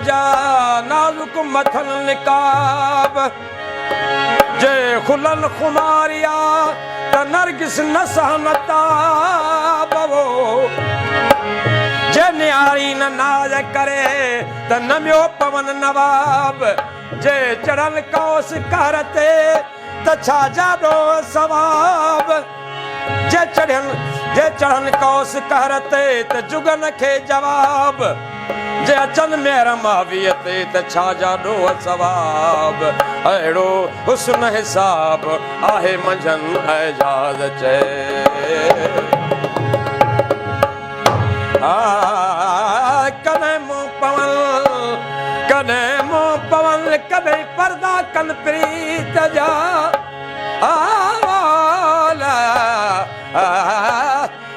जा नाजुक मथल निकाब जे खुलन खुमारिया त नरगिस न सहनता बवो जे न्यारी न नाज करे त नमियो पवन नवाब जे चढ़न कौस करते त छा जादो सवाब जे चढ़न कौस करते त जुगन खे जवाब जे अचन मेहर माविय ते त छा जादो सवाब अहिड़ो हुस्न हिसाब आहे मंझन एजाज़ चए कॾहिं मुंहुं पवन कॾहिं पर्दा कन प्रीत जा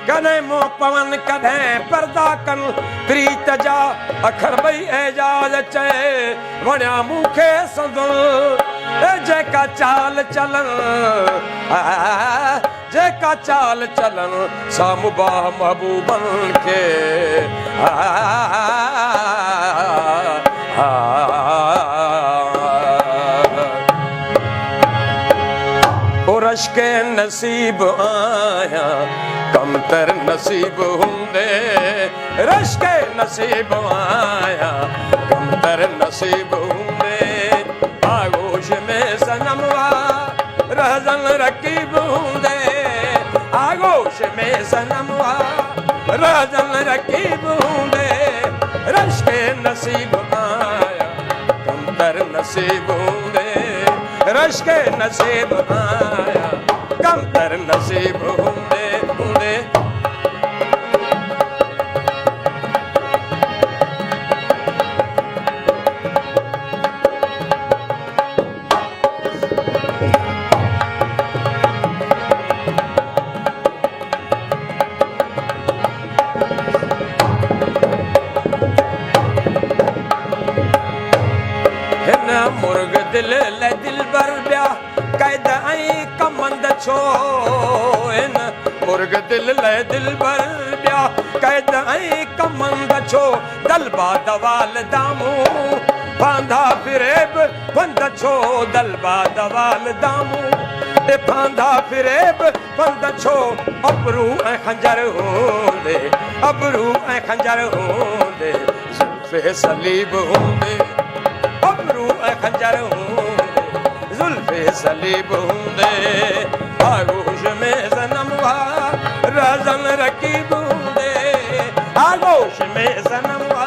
कॾहिं मुंहुं पवन कॾहिं पर्दा कन प्रीत जा अखर ॿई एजाज़ चए वणिया मूंखे संदुल जेका चाल चलन जेका चाल चलन साम्हूं बाह महबूबन खे रश्के नसीब आया कमतर नसीब हूंदे रश्के नसीब आया कमतर नसीब हूंदे आगोश में सनमवा रहजन रकीब हूंदे आगोश में सनमवा रहजन रकीब हूंदे रश्के नसीब आया कमतर नसीब हूंदे रश्के नसीब आया कमतर नसीब हूंदे हूंदे मुर्ग दिल ले दिल बर ब्या कैद आई कमंद छो इन मुर्ग दिल ले दिल बर ब्या कैद आई कमंद छो दलबा दवाल दामू बांधा फिरेब बंद छो दलबा दवाल दामू ए बांधा फिरेब बंद छो अबरू ऐं खंजर होंदे अबरू ऐं खंजर होंदे जुल्फ़े सलीब होंदे अबरू ऐं खंजर हूंदे जुल्फ़े सलीब हूंदे आगोश में सनमवा रहजन रकीब हूंदे आगोश में सनमवा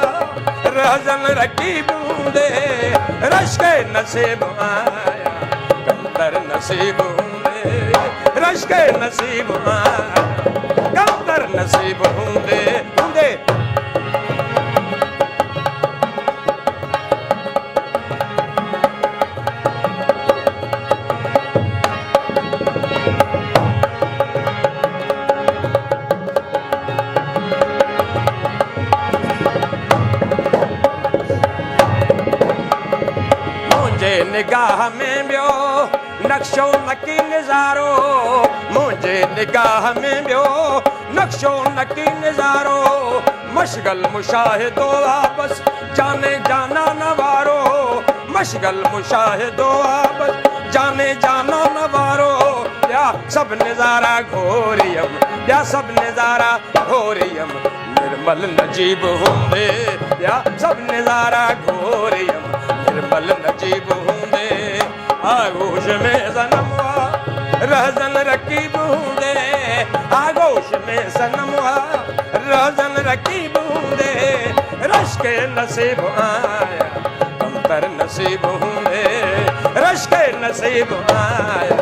रहजन रकीब हूंदे रश्के नसीब आया कमतर नसीब हूंदे रश्के नसीब आया कमतर नसीब हूंदे हूंदे निगाह में बियो नक्शो नकी नज़ारो मुझे निगाह में बियो नक्शो नकी नज़ारो मशगल मुशाहिदो वापस जाने जाना नवारो मशगल मुशाहिदो वापस जाने जाना नवारो या सब नज़ारा घोरियम या सब नज़ारा घोरियम निर्मल नजीब हूंदे या सब नज़ारा घोरियम निर्मल नजीब हूंदे आगोश में सनमवा रहजन रकीब हूंदे आगोश में सनमवा रहजन रकीब हूंदे रश्के नसीब आया कमतर नसीब हूंदे रश्के नसीब आया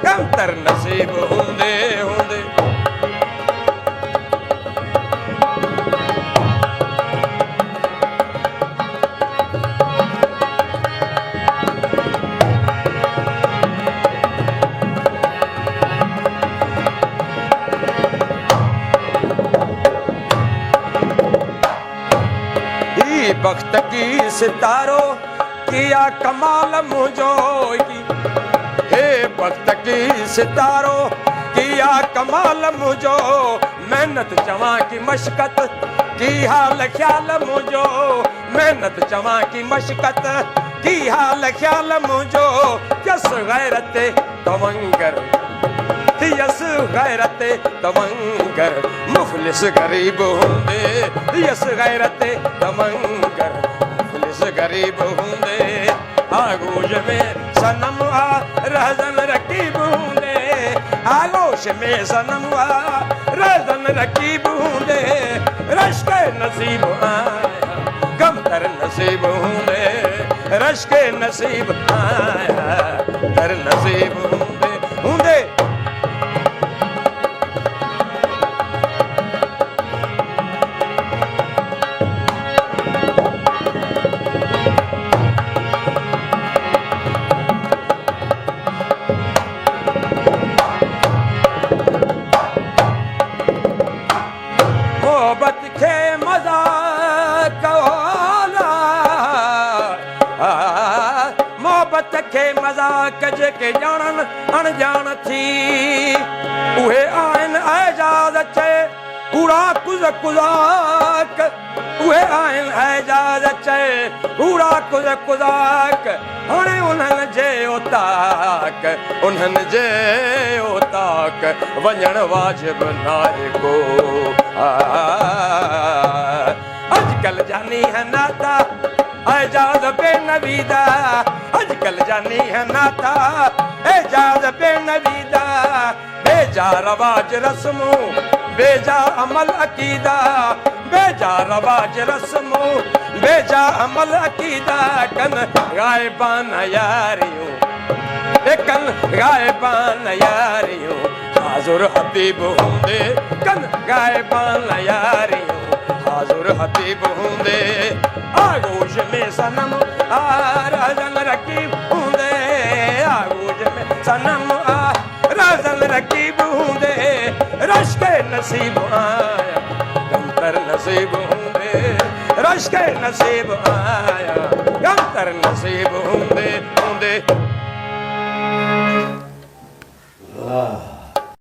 कमतर नसीब हूंदे हूंदे बख्त की सितारो किया कमाल मुझो हे बख्त की सितारो किया कमाल मुझो मेहनत जवां की मशक्कत की हाल ख्याल मुझो मेहनत चवा की मशक्कत की हाल ख्याल मुझो यस गैरत तवंगर यस गैरत तवंगर मुफलिस गरीब होंदे यस गैरत तवंगर मुफलिस गरीब होंदे आगोश में सनम आ रहजन रकीब होंदे आगोश में सनम आ रहजन रकीब होंदे रश्क नसीब आया गम तर नसीब होंदे रश्क नसीब आया तर नसीब होंदे होंदे मोहब्बत के मजाक होला मोहब्बत के मजाक जेके ॼाणन अणजान थी उहे आहिनि एजाज़ चे कूड़ा कुज़ कुज़ाक उहे आहिनि एजाज़ चे कूड़ा कुज़ कुज़ाक हाणे उन्हनि जे ओताक उन्हनि जे ओताक वञण वाजिब नाहे को अजकल जानी है नाता एजाज बेनवीदा अजकल जानी है नाता एजाज बेनवीदा बेजा रवाज रस्मों बेजा अमल अकीदा बेजा रवाज रस्मों बेजा अमल अकीदा कन गायबान यारियों कन गायबान यारियों हाजुर हबीब होंदे कन गायबान यारियों हाजुर हबीब होंदे आगोश में सनम आ रहजन रकीब होंदे आगोश में सनम आ रहजन रकीब होंदे रश्क नसीब आया गमतर नसीब होंदे रश्क नसीब आया गमतर नसीब होंदे होंदे। वाह।